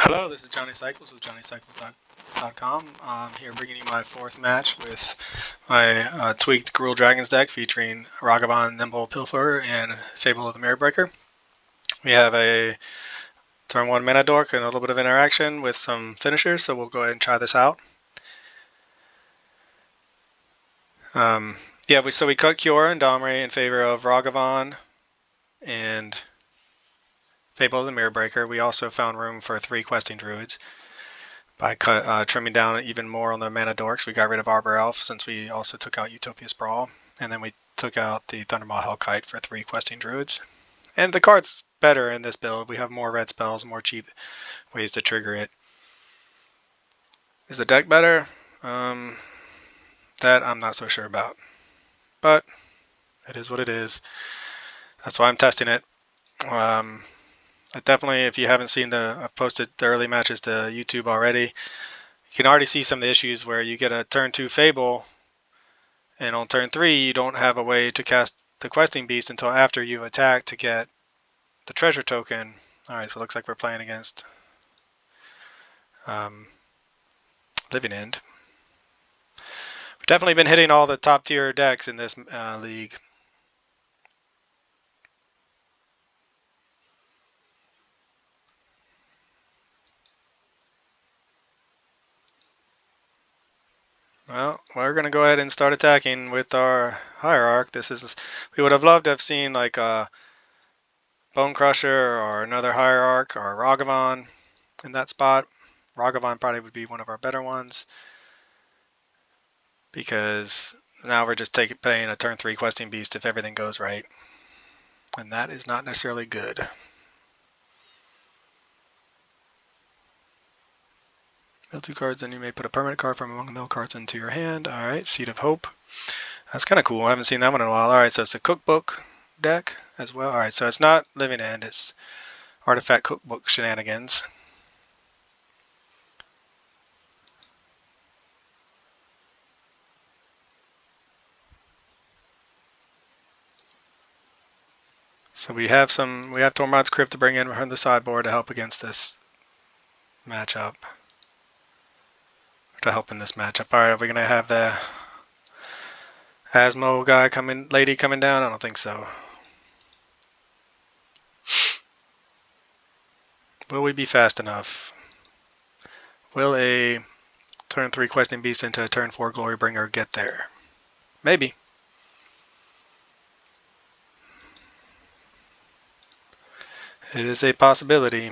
Hello, this is Johnny Cycles with JohnnyCycles.com. I'm here bringing you my fourth match with my tweaked Gruul Dragons deck featuring Ragavan, Nimble Pilferer, and Fable of the Mirror Breaker. We have a turn 1 mana dork and a little bit of interaction with some finishers, so we'll go ahead and try this out. So we cut Kiora and Domri in favor of Ragavan and Fable of the Mirror Breaker. We also found room for 3 questing druids. By trimming down even more on the mana dorks, we got rid of Arbor Elf since we also took out Utopia Sprawl, and then we took out the Thundermaw Hellkite for 3 questing druids. And the card's better in this build. We have more red spells, more cheap ways to trigger it. Is the deck better? That I'm not so sure about, but it is what it is. That's why I'm testing it. Definitely, if you haven't seen I've posted the early matches to YouTube already. You can already see some of the issues where you get a turn 2 Fable, and on turn 3 you don't have a way to cast the questing beast until after you attack to get the treasure token. Alright, so it looks like we're playing against Living End. We've definitely been hitting all the top tier decks in this league. Well, we're going to go ahead and start attacking with our Hierarch. We would have loved to have seen like a Bone Crusher or another Hierarch or Ragavan in that spot. Ragavan probably would be one of our better ones, because now we're just playing a turn 3 questing beast if everything goes right, and that is not necessarily good. Mill 2 cards, and you may put a permanent card from among the mill cards into your hand. Alright, Seed of Hope. That's kind of cool. I haven't seen that one in a while. Alright, so it's a cookbook deck as well. Alright, so it's not Living End, it's Artifact Cookbook shenanigans. So we have Tormod's Crypt to bring in from the sideboard to help against this matchup. To help in this matchup. Alright, are we gonna have the Asmo lady coming down? I don't think so. Will we be fast enough? Will a turn 3 questing beast into a turn 4 Glorybringer get there? Maybe. It is a possibility.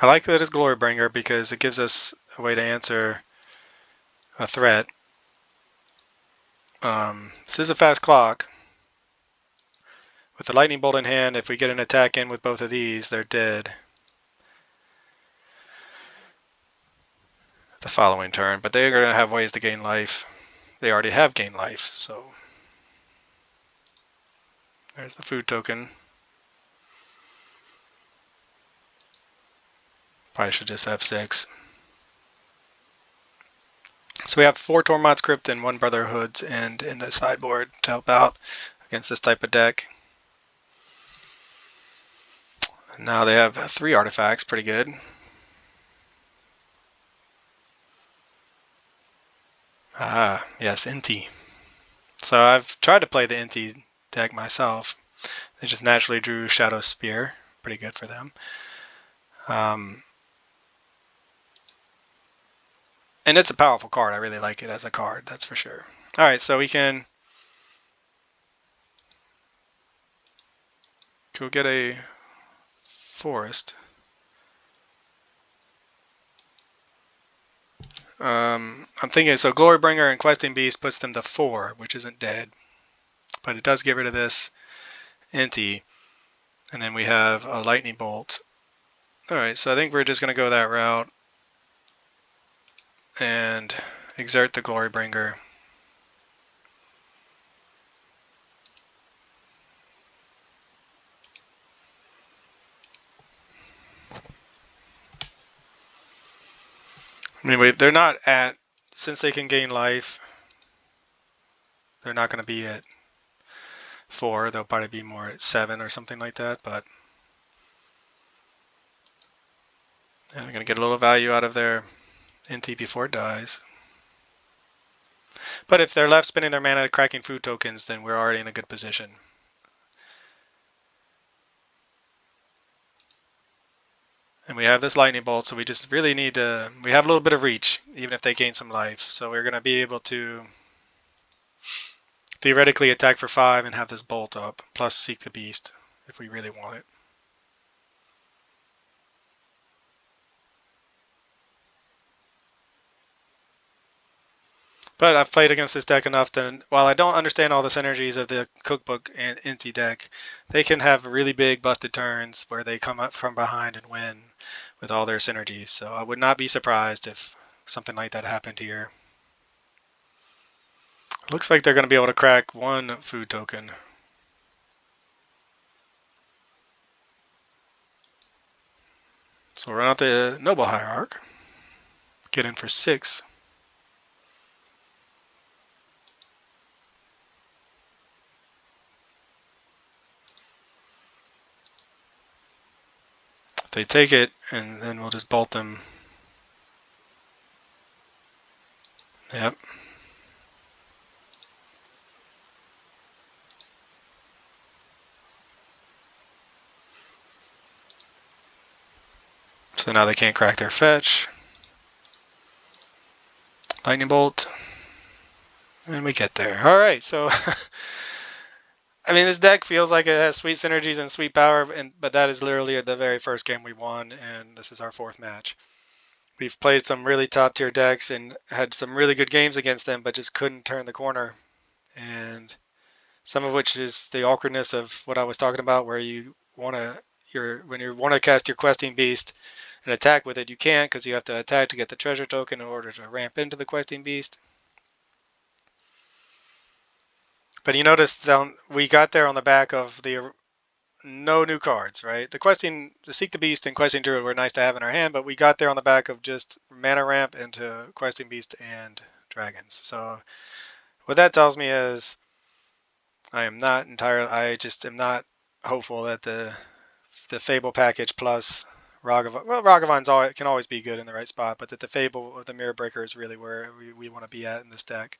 I like that it's Glorybringer because it gives us a way to answer a threat. This is a fast clock. With the Lightning Bolt in hand, if we get an attack in with both of these, they're dead the following turn. But they're going to have ways to gain life. They already have gained life, so there's the food token. Probably should just have 6. So we have 4 Tormod's Crypt and 1 Brotherhood's End in the sideboard to help out against this type of deck. And now they have 3 artifacts, pretty good. Ah, yes, Inti. So I've tried to play the Inti deck myself. They just naturally drew Shadow Spear, pretty good for them. And it's a powerful card. I really like it as a card, that's for sure. Alright, so we can go get a forest. I'm thinking, so Glorybringer and Questing Beast puts them to 4, which isn't dead. But it does get rid of this Inti. And then we have a Lightning Bolt. Alright, so I think we're just going to go that route and exert the Glorybringer. Anyway, they're not at, since they can gain life, they're not going to be at 4. They'll probably be more at 7 or something like that, but And I'm going to get a little value out of their NT before it dies. But if they're left spending their mana cracking food tokens, then we're already in a good position. And we have this lightning bolt, so we just really need to, we have a little bit of reach, even if they gain some life. So we're going to be able to theoretically attack for 5 and have this bolt up, plus Seek the Beast, if we really want it. But I've played against this deck enough that while I don't understand all the synergies of the cookbook and Inti deck, they can have really big busted turns where they come up from behind and win with all their synergies. So I would not be surprised if something like that happened here. It looks like they're going to be able to crack 1 food token. So we'll run out the Noble Hierarch, get in for 6. If they take it, and then we'll just bolt them. Yep. So now they can't crack their fetch. Lightning bolt. And we get there. Alright, so I mean, this deck feels like it has sweet synergies and sweet power, but that is literally the very first game we won, and this is our 4th match. We've played some really top tier decks and had some really good games against them, but just couldn't turn the corner. And some of which is the awkwardness of what I was talking about, where you want to, when you want to cast your questing beast and attack with it, you can't because you have to attack to get the treasure token in order to ramp into the questing beast. But you notice we got there on the back of the no new cards, right? The Seek the Beast and Questing Druid were nice to have in our hand, but we got there on the back of just mana ramp into Questing Beast and Dragons. So what that tells me is I just am not hopeful that the Fable package plus Ragavan, well, Ragavan's can always be good in the right spot, but that the Fable of the Mirror Breaker is really where we want to be at in this deck.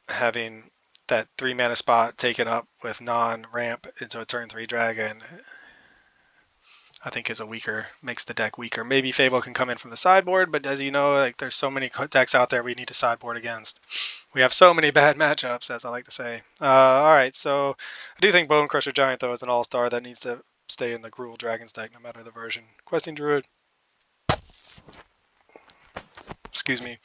Having that 3 mana spot taken up with non-ramp into a turn 3 dragon, I think makes the deck weaker. Maybe Fable can come in from the sideboard, but as you know, like there's so many decks out there we need to sideboard against. We have so many bad matchups, as I like to say. Alright, so I do think Bone Crusher Giant, though, is an all-star that needs to stay in the Gruul Dragons deck, no matter the version. Questing Druid. Excuse me.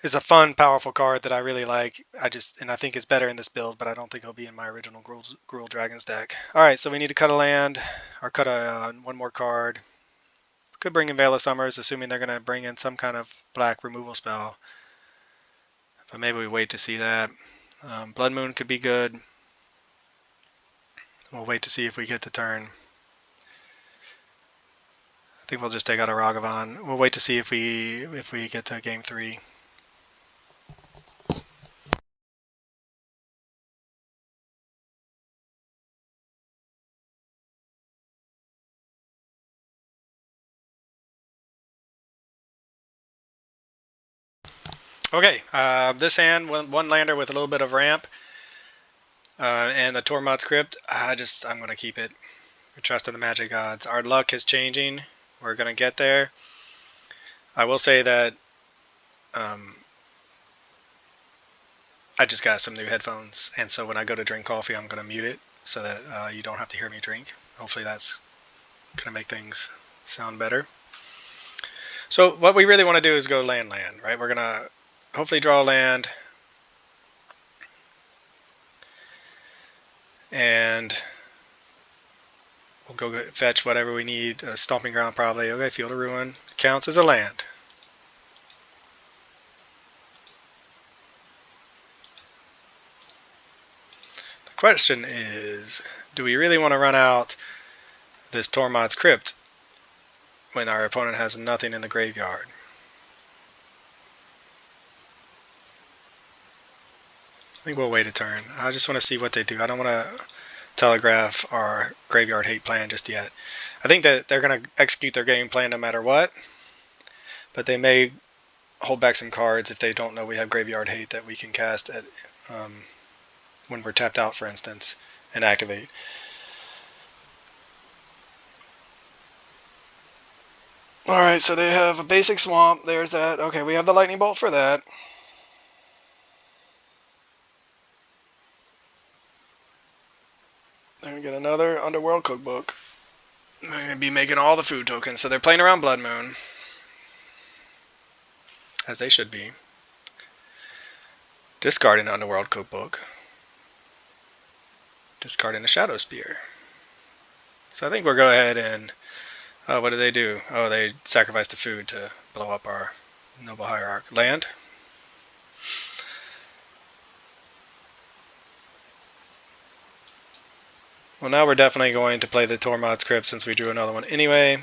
Is a fun, powerful card that I really like. I think it's better in this build, but I don't think it'll be in my original Gruul Dragons deck. Alright, so we need to cut a land, or cut one more card. Could bring in Veil of Summers, assuming they're going to bring in some kind of black removal spell. But maybe we wait to see that. Blood Moon could be good. We'll wait to see if we get to turn. I think we'll just take out a Ragavan. We'll wait to see if we get to game 3. Okay, this hand, one lander with a little bit of ramp, and the Tormod's Crypt. I'm going to keep it. We trust in the magic gods. Our luck is changing. We're going to get there. I will say that I just got some new headphones, and so when I go to drink coffee, I'm going to mute it so that you don't have to hear me drink. Hopefully that's going to make things sound better. So what we really want to do is go land, right? We're going to hopefully draw land, and we'll go fetch whatever we need. Stomping Ground probably. Okay, Field of Ruin counts as a land. The question is, do we really want to run out this Tormod's Crypt when our opponent has nothing in the graveyard? I think we'll wait a turn. I just want to see what they do. I don't want to telegraph our graveyard hate plan just yet. I think that they're going to execute their game plan no matter what, but they may hold back some cards if they don't know we have graveyard hate that we can cast at when we're tapped out, for instance, and activate. Alright, so they have a basic swamp. There's that. Okay, we have the lightning bolt for that. Then we get another Underworld cookbook. They're going to be making all the food tokens. So they're playing around Blood Moon, as they should be. Discarding the Underworld cookbook. Discarding the Shadow Spear. So I think we'll go ahead and... what do they do? Oh, they sacrifice the food to blow up our Noble Hierarch. Land. Well, now we're definitely going to play the Tormod's Crypt since we drew another one anyway.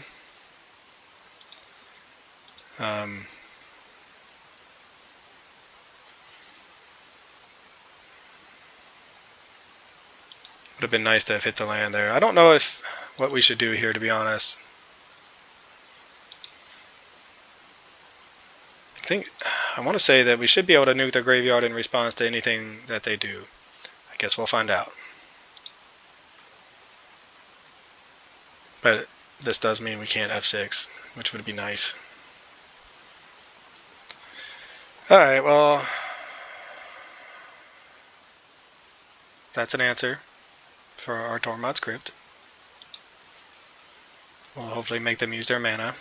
Would have been nice to have hit the land there. I don't know what we should do here, to be honest. I want to say that we should be able to nuke their graveyard in response to anything that they do. I guess we'll find out. But this does mean we can't F6, which would be nice. Alright, well, that's an answer for our Tormod's Crypt. We'll hopefully make them use their mana.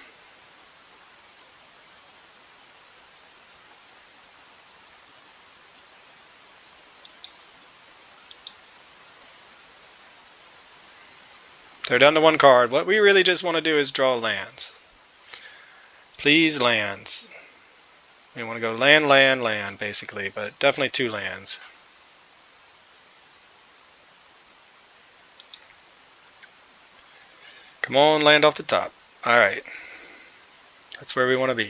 They're down to one card. What we really just want to do is draw lands. Please, lands. We want to go land, land, land, basically, but definitely 2 lands. Come on, land off the top. Alright. That's where we want to be.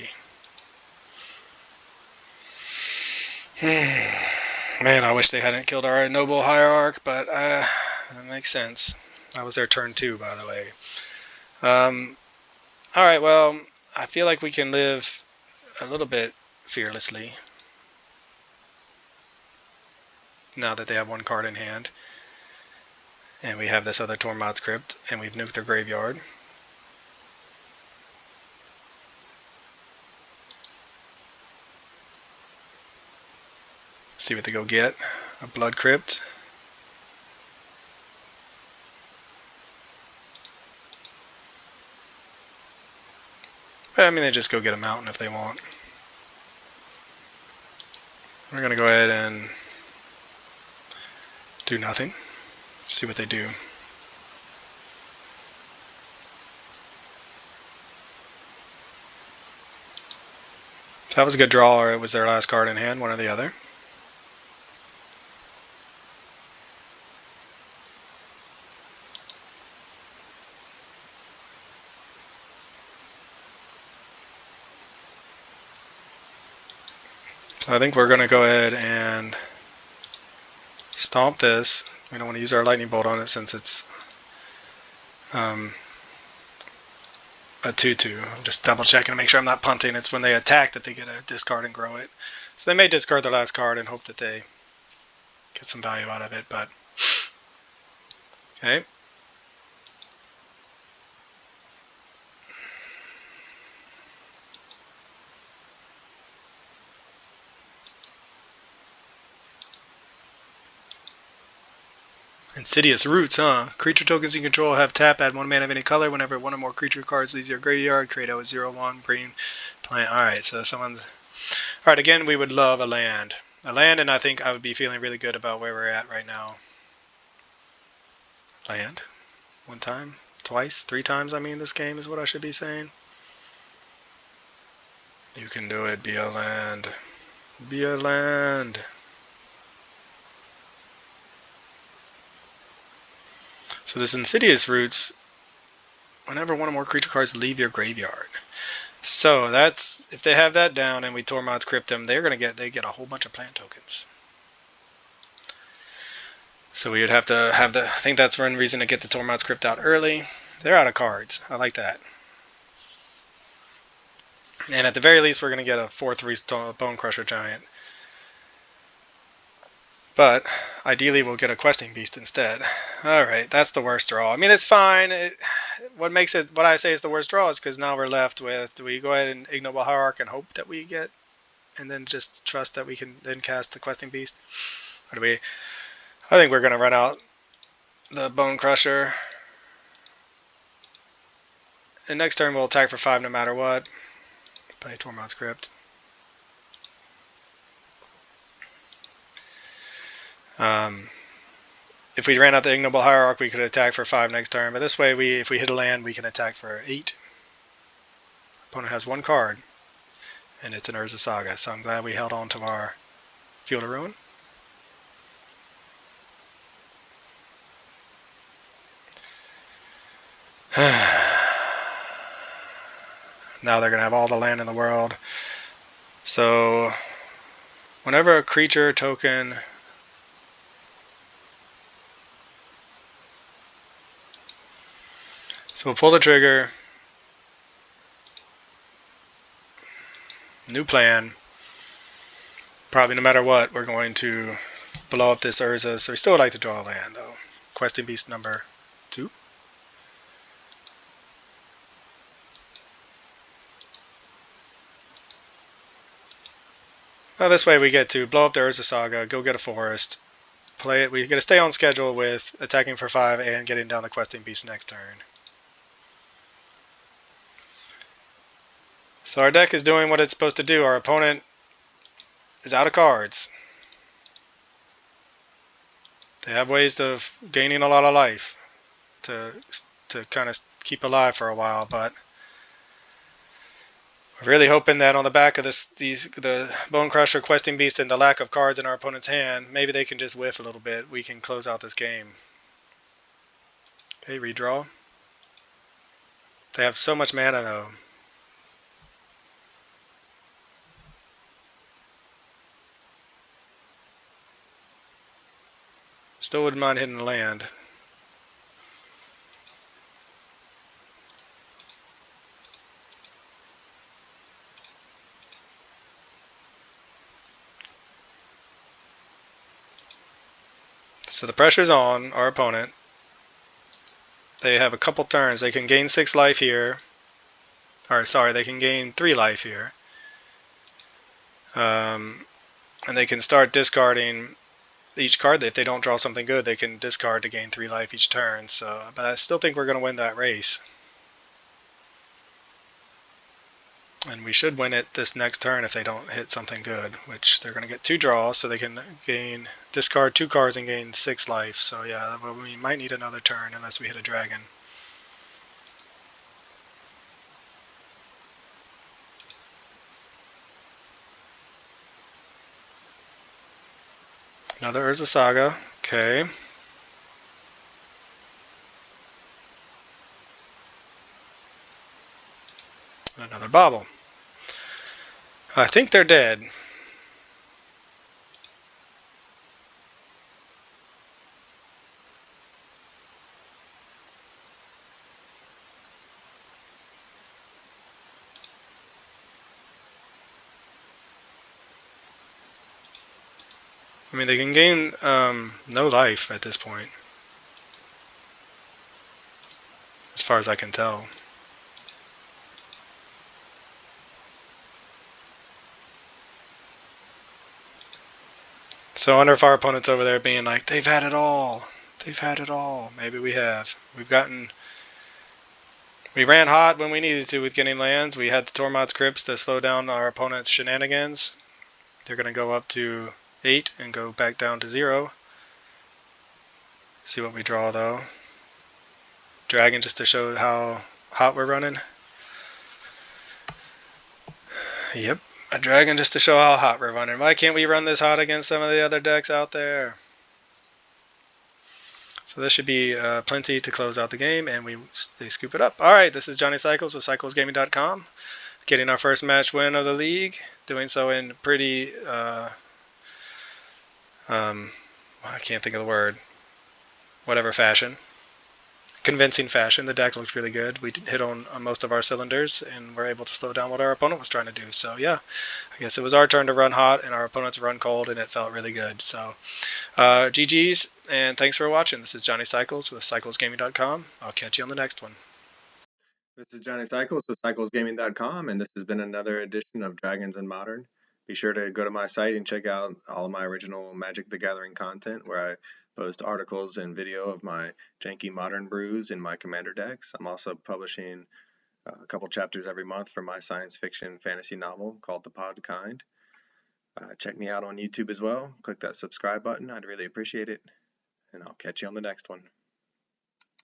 Man, I wish they hadn't killed our Noble Hierarch, but that makes sense. That was their turn 2, by the way. Alright, well, I feel like we can live a little bit fearlessly now that they have 1 card in hand. And we have this other Tormod's Crypt, and we've nuked their graveyard. See what they go get. A Blood Crypt. I mean, they just go get a mountain if they want. We're going to go ahead and do nothing. See what they do. So that was a good draw, or it was their last card in hand, one or the other. So I think we're going to go ahead and stomp this. We don't want to use our lightning bolt on it since it's a 2/2. I'm just double checking to make sure I'm not punting. It's when they attack that they get a discard and grow it. So they may discard their last card and hope that they get some value out of it, but okay. Insidious Roots, huh? Creature tokens you control have tap, add 1 mana of any color. Whenever 1 or more creature cards leaves your graveyard, create a 0/1 green plant. Alright, so someone's... Alright, again, we would love a land. A land, and I think I would be feeling really good about where we're at right now. Land. 1 time? Twice? 3 times, I mean, this game is what I should be saying. You can do it. Be a land. Be a land. So this Insidious Roots, whenever 1 or more creature cards leave your graveyard. So that's, if they have that down and we Tormod's Crypt them, they get a whole bunch of plant tokens. So we would have to have the, I think that's one reason to get the Tormod's Crypt out early. They're out of cards. I like that. And at the very least, we're going to get a 4/3 Bone Crusher Giant. But ideally, we'll get a Questing Beast instead. Alright, that's the worst draw. I mean, it's fine. What makes it, what I say is the worst draw is because now we're left with, do we go ahead and Ignoble Hierarch and hope that we get, and then just trust that we can then cast the Questing Beast? Or do we, I think we're going to run out the Bone Crusher. And next turn we'll attack for 5 no matter what. Play Tormod's Crypt. If we ran out the Ignoble Hierarch, we could attack for 5 next turn. But this way, if we hit a land, we can attack for 8. Opponent has 1 card, and it's an Urza Saga. So I'm glad we held on to our Field of Ruin. Now they're going to have all the land in the world. So whenever a creature token so we'll pull the trigger. New plan. Probably no matter what, we're going to blow up this Urza. So we still would like to draw a land though. Questing Beast number 2. Well, this way we get to blow up the Urza Saga, go get a forest, play it. We get to stay on schedule with attacking for 5 and getting down the Questing Beast next turn. So our deck is doing what it's supposed to do. Our opponent is out of cards. They have ways of gaining a lot of life to kind of keep alive for a while, but we're really hoping that on the back of the Bone Crusher, Questing Beast, and the lack of cards in our opponent's hand, maybe they can just whiff a little bit. We can close out this game. Okay, redraw. They have so much mana though. Still wouldn't mind hitting the land. So the pressure's on our opponent. They have a couple turns. They can gain 6 life here. Or sorry, they can gain 3 life here. And they can start discarding each card. If they don't draw something good, they can discard to gain 3 life each turn. So, but I still think we're going to win that race. And we should win it this next turn if they don't hit something good, which they're going to get 2 draws, so they can discard 2 cards and gain 6 life. So yeah, we might need another turn unless we hit a dragon. Another Urza Saga. Okay. Another Bauble. I think they're dead. I mean, they can gain no life at this point, as far as I can tell. So I wonder if our opponent's over there being like, they've had it all. They've had it all. Maybe we have. We ran hot when we needed to with getting lands. We had the Tormod's Crypts to slow down our opponent's shenanigans. They're going to go up to 8 and go back down to 0. See what we draw though. Dragon just to show how hot we're running. Yep, a dragon just to show how hot we're running. Why can't we run this hot against some of the other decks out there? So this should be plenty to close out the game, and they scoop it up. All right, this is Johnny Cycles with CyclesGaming.com, getting our first match win of the league. Doing so in pretty, I can't think of the word. whatever fashion. Convincing fashion. The deck looked really good. We hit on most of our cylinders and were able to slow down what our opponent was trying to do. So yeah, I guess it was our turn to run hot and our opponents run cold, and it felt really good. So GG's, and thanks for watching. This is Johnny Cycles with CyclesGaming.com. I'll catch you on the next one. This is Johnny Cycles with CyclesGaming.com, and this has been another edition of Dragons in Modern. Be sure to go to my site and check out all of my original Magic the Gathering content, where I post articles and video of my janky modern brews in my commander decks. I'm also publishing a couple chapters every month for my science fiction fantasy novel called The Pod Kind. Check me out on YouTube as well. Click that subscribe button. I'd really appreciate it. And I'll catch you on the next one.